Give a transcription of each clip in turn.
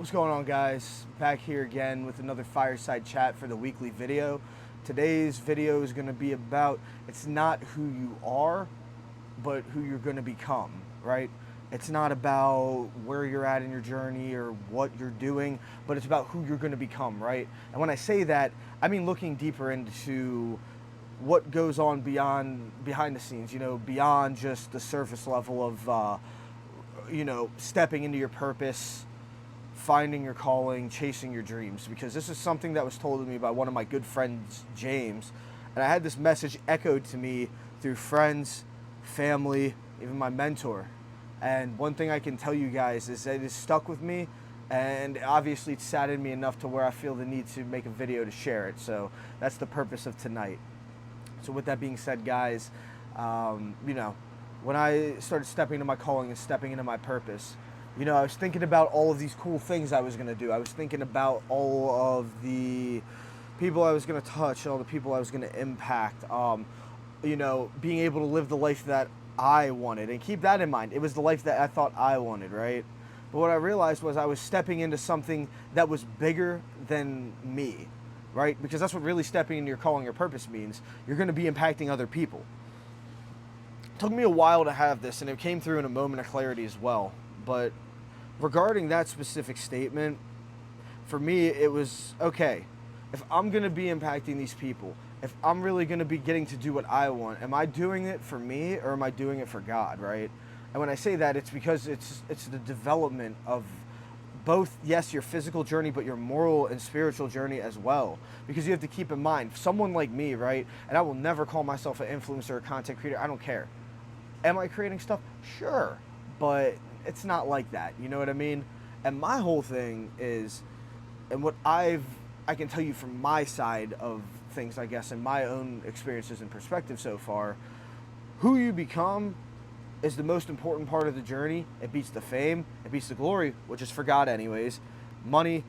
What's going on, guys? Back here again with another fireside chat for the weekly video. Today's video is going to be about, it's not who you are, but who you're going to become, right? It's not about where you're at in your journey or what you're doing, but it's about who you're going to become, right? And when I say that, I mean looking deeper into what goes on behind the scenes, beyond just the surface level of, stepping into your purpose, finding your calling, chasing your dreams, because this is something that was told to me by one of my good friends, James, and I had this message echoed to me through friends, family, even my mentor. And one thing I can tell you guys is that it has stuck with me, and obviously it's saddened me enough to where I feel the need to make a video to share it. So that's the purpose of tonight. So with that being said, guys, when I started stepping into my calling and stepping into my purpose, I was thinking about all of these cool things I was going to do. I was thinking about all of the people I was going to touch, all the people I was going to impact, being able to live the life that I wanted. And keep that in mind. It was the life that I thought I wanted, right? But what I realized was I was stepping into something that was bigger than me, right? Because that's what really stepping into your calling or purpose means. You're going to be impacting other people. It took me a while to have this, and it came through in a moment of clarity as well. But regarding that specific statement, for me, it was, okay, if I'm going to be impacting these people, if I'm really going to be getting to do what I want, am I doing it for me or am I doing it for God, right? And when I say that, it's because it's the development of both, yes, your physical journey, but your moral and spiritual journey as well. Because you have to keep in mind, someone like me, right, and I will never call myself an influencer or content creator, I don't care. Am I creating stuff? Sure, but it's not like that, you know what I mean? And my whole thing is, and what I can tell you from my side of things, I guess, and my own experiences and perspective so far, who you become is the most important part of the journey. It beats the fame, it beats the glory, which is for God anyways. Money,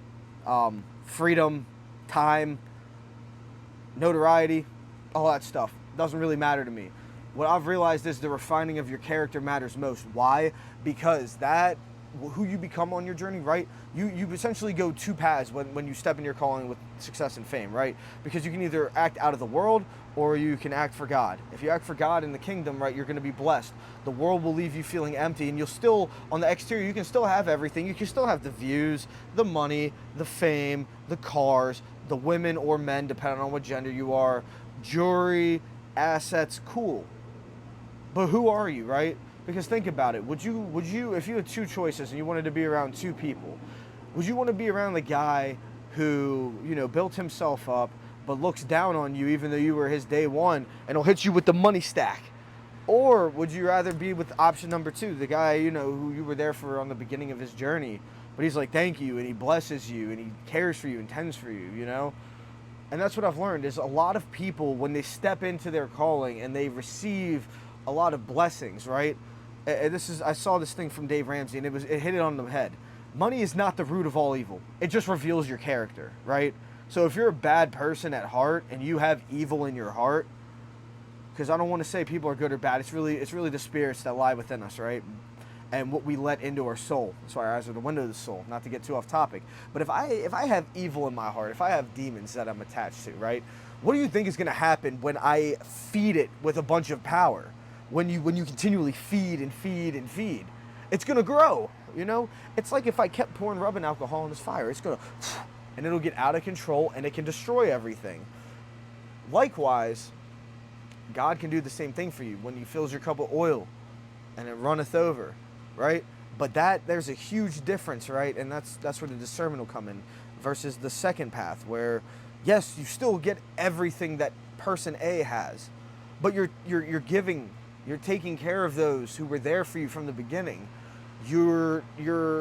freedom, time, notoriety, all that stuff doesn't really matter to me. What I've realized is the refining of your character matters most. Why? Because who you become on your journey, right? You essentially go two paths when you step in your calling with success and fame, right? Because you can either act out of the world or you can act for God. If you act for God in the kingdom, right, you're going to be blessed. The world will leave you feeling empty, and you'll still, on the exterior, you can still have everything. You can still have the views, the money, the fame, the cars, the women or men, depending on what gender you are, jewelry, assets, cool. But who are you, right? Because think about it. Would you, if you had two choices and you wanted to be around two people, would you want to be around the guy who, built himself up, but looks down on you even though you were his day one and will hit you with the money stack? Or would you rather be with option number two, the guy, who you were there for on the beginning of his journey, but he's like, thank you, and he blesses you, and he cares for you and tends for you, And that's what I've learned is a lot of people, when they step into their calling and they receive a lot of blessings, right? And I saw this thing from Dave Ramsey, and it hit it on the head. Money is not the root of all evil. It just reveals your character, right? So if you're a bad person at heart and you have evil in your heart, because I don't want to say people are good or bad, it's really the spirits that lie within us, right? And what we let into our soul. That's why our eyes are the window of the soul, not to get too off topic. But if I have evil in my heart, if I have demons that I'm attached to, right? What do you think is going to happen when I feed it with a bunch of power? When you continually feed and feed and feed, it's gonna grow. It's like if I kept pouring rubbing alcohol in this fire, it's gonna, and it'll get out of control and it can destroy everything. Likewise, God can do the same thing for you when He fills your cup with oil, and it runneth over, right? But there's a huge difference, right? And that's where the discernment will come in, versus the second path, where yes, you still get everything that person A has, but you're giving. You're taking care of those who were there for you from the beginning. You're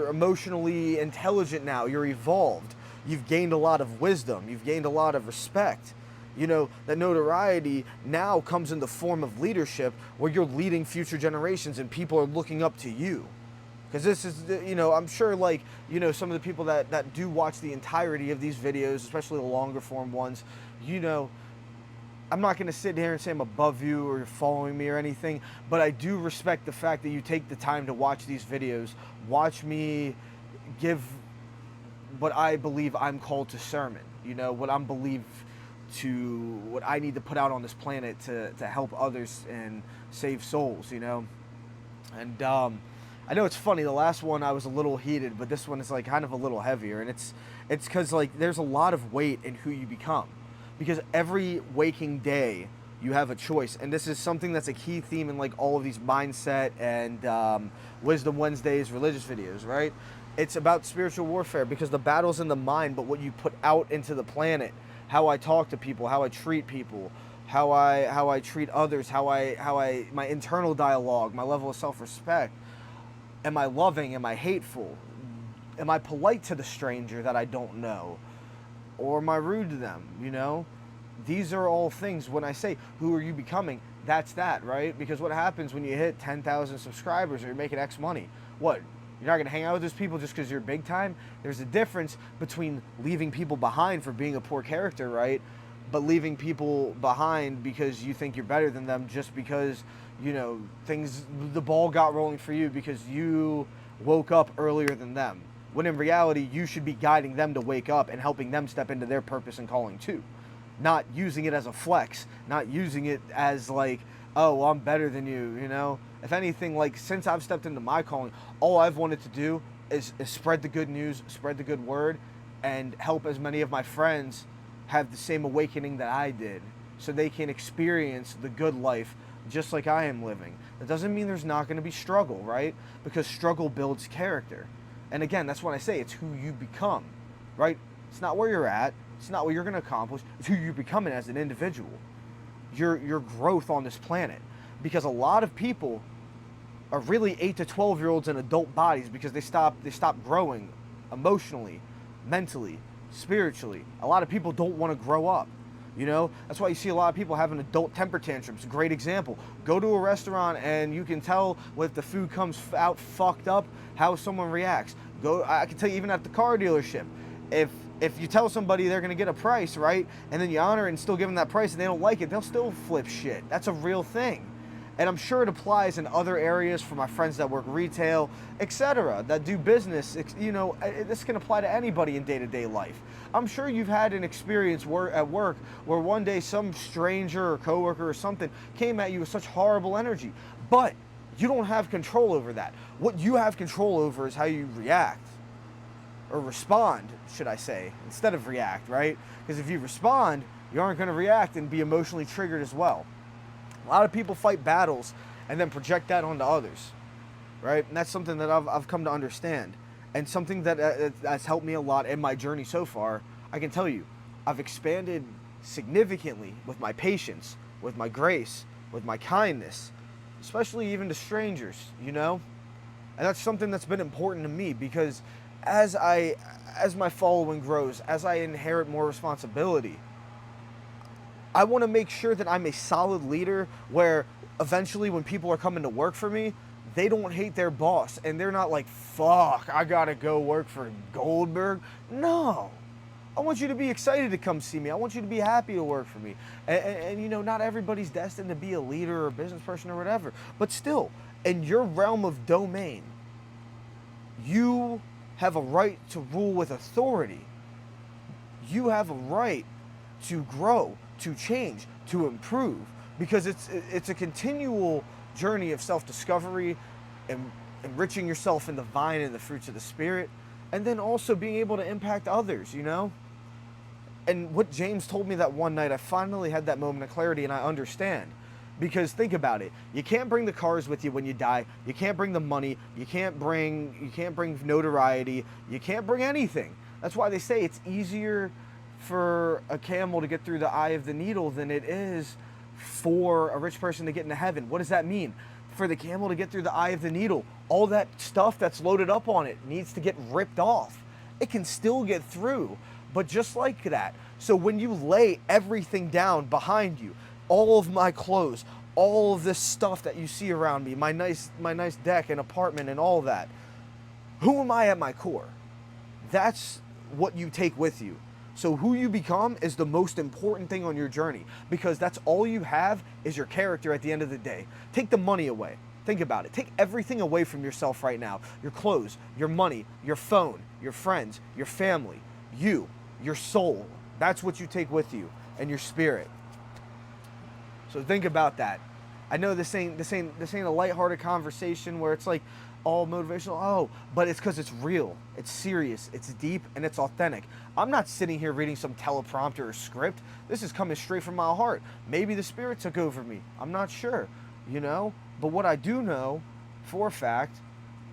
emotionally intelligent now. You're evolved. You've gained a lot of wisdom. You've gained a lot of respect. That notoriety now comes in the form of leadership, where you're leading future generations and people are looking up to you. Because this is, I'm sure some of the people that do watch the entirety of these videos, especially the longer form ones, I'm not going to sit here and say I'm above you or you're following me or anything, but I do respect the fact that you take the time to watch these videos, watch me give what I believe I'm called to sermon, you know, what I'm believed to, what I need to put out on this planet to help others and save souls, you know. And I know it's funny. The last one I was a little heated, but this one is like kind of a little heavier, and it's because like there's a lot of weight in who you become, because every waking day you have a choice, and this is something that's a key theme in like all of these mindset and Wisdom Wednesdays religious videos, right? It's about spiritual warfare because the battle's in the mind, but what you put out into the planet, how I talk to people, how I treat people, how I treat others, how I my internal dialogue, my level of self-respect. Am I loving? Am I hateful? Am I polite to the stranger that I don't know? Or am I rude to them, you know? These are all things. When I say, who are you becoming? That's that, right? Because what happens when you hit 10,000 subscribers or you're making X money? What? You're not going to hang out with those people just because you're big time? There's a difference between leaving people behind for being a poor character, right? But leaving people behind because you think you're better than them just because, you know, the ball got rolling for you because you woke up earlier than them. When in reality, you should be guiding them to wake up and helping them step into their purpose and calling too. Not using it as a flex, not using it as like, oh, well, I'm better than you know? If anything, like, since I've stepped into my calling, all I've wanted to do is spread the good news, spread the good word, and help as many of my friends have the same awakening that I did so they can experience the good life just like I am living. That doesn't mean there's not going to be struggle, right? Because struggle builds character. And again, that's what I say, it's who you become, right? It's not where you're at. It's not what you're going to accomplish. It's who you're becoming as an individual. Your growth on this planet. Because a lot of people are really 8 to 12-year-olds in adult bodies because they stop growing emotionally, mentally, spiritually. A lot of people don't want to grow up. You know, that's why you see a lot of people having adult temper tantrums. Great example. Go to a restaurant and you can tell if the food comes out fucked up, how someone reacts. I can tell you even at the car dealership, if you tell somebody they're going to get a price, right, and then you honor it and still give them that price and they don't like it, they'll still flip shit. That's a real thing. And I'm sure it applies in other areas for my friends that work retail, etc., that do business. You know, this can apply to anybody in day-to-day life. I'm sure you've had an experience at work where one day some stranger or coworker or something came at you with such horrible energy, but you don't have control over that. What you have control over is how you react, or respond, should I say, instead of react, right? Because if you respond, you aren't going to react and be emotionally triggered as well. A lot of people fight battles and then project that onto others, right? And that's something that I've come to understand, and something that has helped me a lot in my journey so far. I can tell you, I've expanded significantly with my patience, with my grace, with my kindness, especially even to strangers, you know? And that's something that's been important to me because as my following grows, as I inherit more responsibility, I want to make sure that I'm a solid leader where eventually when people are coming to work for me, they don't hate their boss and they're not like, fuck, I gotta go work for Goldberg. No. I want you to be excited to come see me. I want you to be happy to work for me. And you know, not everybody's destined to be a leader or a business person or whatever. But still, in your realm of domain, you have a right to rule with authority. You have a right to grow, to change, to improve, because it's a continual journey of self-discovery and enriching yourself in the vine and the fruits of the Spirit, and then also being able to impact others, you know? And what James told me that one night, I finally had that moment of clarity, and I understand. Because think about it, you can't bring the cars with you when you die, you can't bring the money, you can't bring notoriety, you can't bring anything. That's why they say it's easier for a camel to get through the eye of the needle than it is for a rich person to get into heaven. What does that mean? For the camel to get through the eye of the needle, all that stuff that's loaded up on it needs to get ripped off. It can still get through, but just like that. So when you lay everything down behind you, all of my clothes, all of this stuff that you see around me, my nice deck and apartment and all that, who am I at my core? That's what you take with you. So who you become is the most important thing on your journey, because that's all you have is your character at the end of the day. Take the money away. Think about it. Take everything away from yourself right now. Your clothes, your money, your phone, your friends, your family, you, your soul. That's what you take with you, and your spirit. So think about that. I know this ain't a lighthearted conversation where it's like all motivational. Oh, but it's because it's real, it's serious, it's deep, and it's authentic. I'm not sitting here reading some teleprompter or script. This is coming straight from my heart. Maybe the spirit took over me. I'm not sure, you know. But what I do know for a fact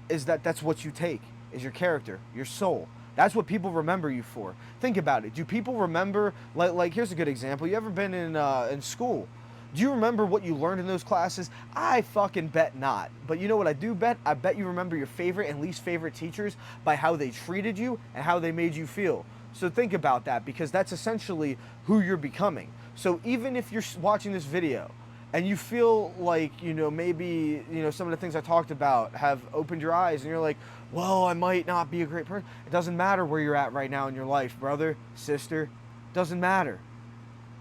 is that that's what you take, is your character, your soul. That's what people remember you for. Think about it. Do people remember, like here's a good example. You ever been in school? Do you remember what you learned in those classes? I fucking bet not. But you know what I do bet? I bet you remember your favorite and least favorite teachers by how they treated you and how they made you feel. So think about that, because that's essentially who you're becoming. So even if you're watching this video and you feel like, you know, maybe, you know, some of the things I talked about have opened your eyes and you're like, well, I might not be a great person. It doesn't matter where you're at right now in your life, brother, sister. It doesn't matter.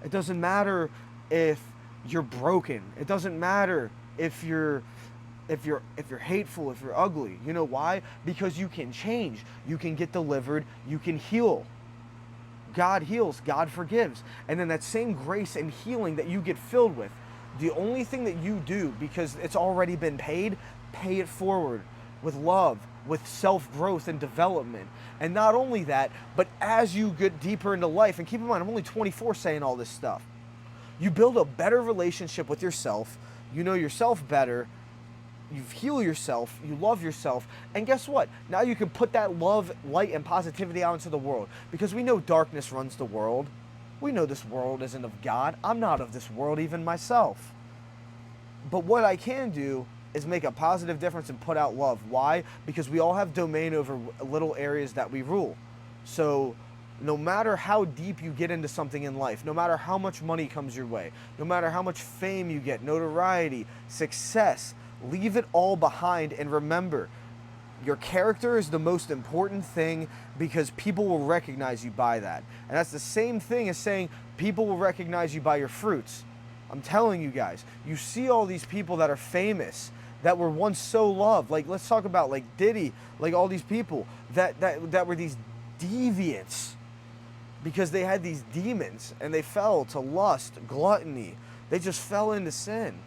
It doesn't matter if you're broken. It doesn't matter if you're hateful, if you're ugly. You know why? Because you can change. You can get delivered. You can heal. God heals. God forgives. And then that same grace and healing that you get filled with, the only thing that you do, because it's already been paid, pay it forward with love, with self-growth and development. And not only that, but as you get deeper into life, and keep in mind, I'm only 24 saying all this stuff, you build a better relationship with yourself, you know yourself better, you heal yourself, you love yourself, and guess what? Now you can put that love, light, and positivity out into the world, because we know darkness runs the world. We know this world isn't of God. I'm not of this world even myself. But what I can do is make a positive difference and put out love. Why? Because we all have domain over little areas that we rule. So no matter how deep you get into something in life, no matter how much money comes your way, no matter how much fame you get, notoriety, success, leave it all behind and remember, your character is the most important thing, because people will recognize you by that. And that's the same thing as saying people will recognize you by your fruits. I'm telling you guys, you see all these people that are famous, that were once so loved. Like, let's talk about like Diddy, like all these people that were these deviants, because they had these demons and they fell to lust, gluttony. They just fell into sin.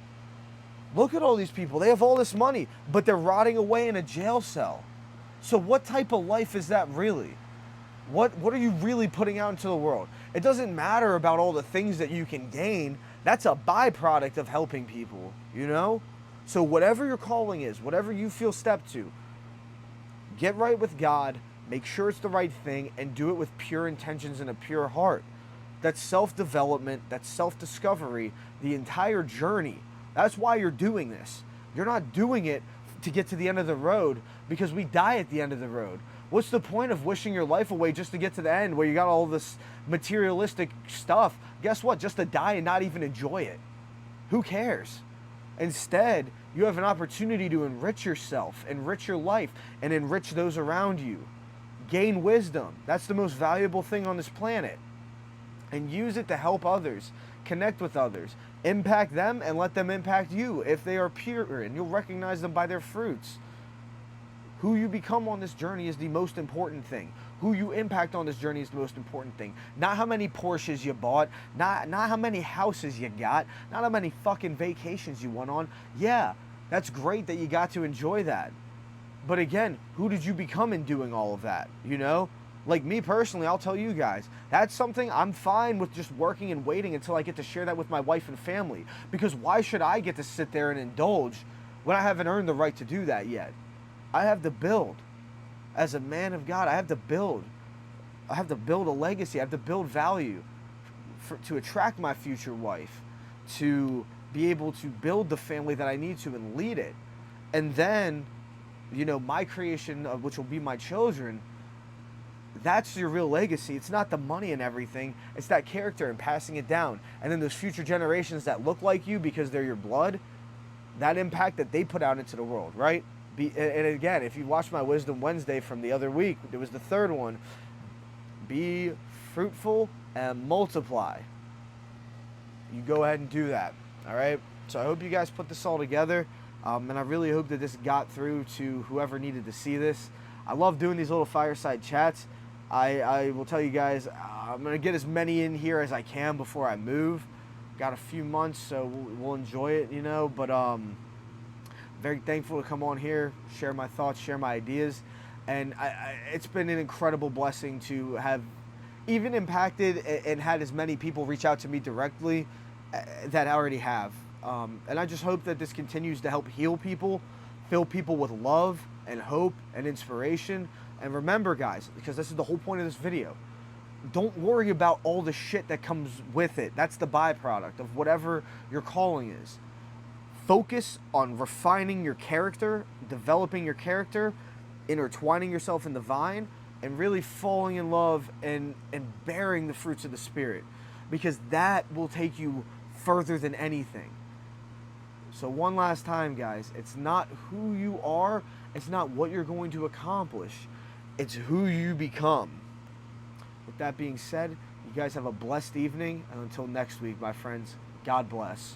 Look at all these people. They have all this money, but they're rotting away in a jail cell. So what type of life is that really? What are you really putting out into the world? It doesn't matter about all the things that you can gain. That's a byproduct of helping people, you know? So whatever your calling is, whatever you feel step to, get right with God, make sure it's the right thing, and do it with pure intentions and a pure heart. That's self-development, that's self-discovery, the entire journey. That's why you're doing this. You're not doing it to get to the end of the road, because we die at the end of the road. What's the point of wishing your life away just to get to the end where you got all this materialistic stuff? Guess what? Just to die and not even enjoy it. Who cares? Instead, you have an opportunity to enrich yourself, enrich your life, and enrich those around you. Gain wisdom. That's the most valuable thing on this planet. And use it to help others, connect with others, impact them, and let them impact you if they are pure, and you'll recognize them by their fruits. Who you become on this journey is the most important thing. Who you impact on this journey is the most important thing. Not how many Porsches you bought, not how many houses you got, not how many fucking vacations you went on. Yeah, that's great that you got to enjoy that. But again, who did you become in doing all of that, you know? Like me personally, I'll tell you guys, that's something I'm fine with, just working and waiting until I get to share that with my wife and family. Because why should I get to sit there and indulge when I haven't earned the right to do that yet? I have to build. As a man of God, I have to build. I have to build a legacy. I have to build value to attract my future wife, to be able to build the family that I need to and lead it. And then, you know, my creation, which will be my children, that's your real legacy. It's not the money and everything. It's that character and passing it down. And then those future generations that look like you because they're your blood, that impact that they put out into the world, right? And again, if you watched my Wisdom Wednesday from the other week, it was the third one. Be fruitful and multiply. You go ahead and do that, all right? So I hope you guys put this all together. And I really hope that this got through to whoever needed to see this. I love doing these little fireside chats. I will tell you guys, I'm going to get as many in here as I can before I move. Got a few months, so we'll enjoy it, you know. But very thankful to come on here, share my thoughts, share my ideas. And it's been an incredible blessing to have even impacted and had as many people reach out to me directly that I already have. And I just hope that this continues to help heal people, fill people with love and hope and inspiration. And remember, guys, because this is the whole point of this video, don't worry about all the shit that comes with it. That's the byproduct of whatever your calling is. Focus on refining your character, developing your character, intertwining yourself in the vine, and really falling in love and bearing the fruits of the Spirit, because that will take you further than anything. So one last time, guys, it's not who you are, it's not what you're going to accomplish, it's who you become. With that being said, you guys have a blessed evening, and until next week, my friends, God bless.